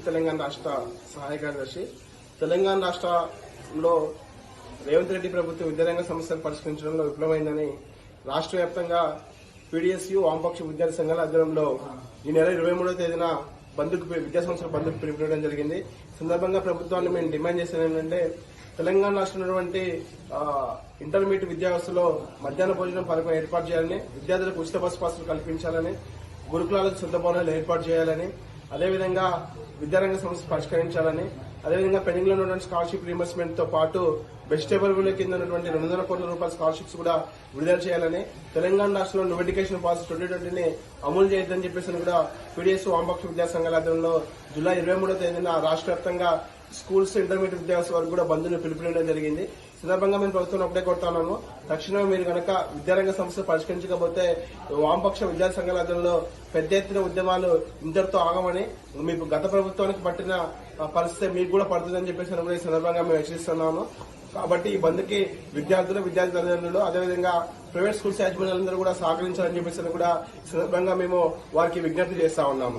తెలంగాణ రాష్ట్ర సహాయ కార్యదర్శి. తెలంగాణ రాష్ట్రంలో రేవంత్ రెడ్డి ప్రభుత్వం విద్యారంగ సమస్యలు పరిష్కరించడంలో విఫలమైందని రాష్ట్ర వ్యాప్తంగా పీడీఎస్యూ వామపక్ష విద్యార్థి సంఘాల ఆధ్వర్యంలో ఈ నెల 23వ తేదీన విద్యా సంస్థల బంద్కు పిలుపునివ్వడం జరిగింది. సందర్భంగా ప్రభుత్వాన్ని మేము డిమాండ్ చేసేది ఏంటంటే తెలంగాణ రాష్ట్రంలో ఉన్నటువంటి ఇంటర్మీడియట్ విద్యావ్యవస్థలో మధ్యాహ్న భోజనం పథకం ఏర్పాటు చేయాలని, విద్యార్థులకు ఉచిత బస్సు పాసులు కల్పించాలని, గురుకులాలకు సొంత భవనాలు ఏర్పాటు చేయాలని, అదేవిధంగా విద్యారంగ సమస్య పరిష్కరించాలని, అదేవిధంగా పెండింగ్ లో ఉన్నటువంటి స్కాలర్షిప్ రీయింబర్స్మెంట్ తో పాటు బెస్ట్ ఎబుల్ కింద ఉన్నటువంటి 200 కోట్ల రూపాయల స్కాలర్షిప్స్ కూడా విడుదల చేయాలని, తెలంగాణ రాష్ట్రంలో నోటిఫికేషన్ పాలసీ 2020ని అమలు చేయొద్దని చెప్పేసి కూడా పీడీఎస్ వామపక్ష విద్యా సంఘాల ఆధ్వర్యంలో జూలై 23వ తేదీన రాష్ట్ర వ్యాప్తంగా స్కూల్స్ ఇంటర్మీడియట్ విద్యావ్యవస్థ వరకు కూడా బంద్ను పిలుపునివ్వడం జరిగింది. సందర్భంగా మేము ప్రభుత్వం ఒకటే కొడతాను, తక్షణమే మీరు కనుక విద్యారంగ సమస్య పరిష్కరించకపోతే వామపక్ష విద్యార్థి సంఘాల ఆధ్వర్యంలో పెద్ద ఎత్తున ఉద్యమాలు ఇంతటితో ఆగమని, మీకు గత ప్రభుత్వానికి పట్టిన పరిస్థితి మీకు కూడా పడుతుందని చెప్పేసి కూడా ఈ సందర్భంగా మేము హెచ్చరిస్తున్నాము. కాబట్టి ఈ బంద్కి విద్యార్థులు, విద్యార్థి తల్లిదండ్రులు, అదేవిధంగా ప్రైవేట్ స్కూల్స్ యాజమాన్యాలందరూ కూడా సహకరించాలని చెప్పేసి కూడా ఈ సందర్భంగా మేము వారికి విజ్ఞప్తి చేస్తా ఉన్నాము.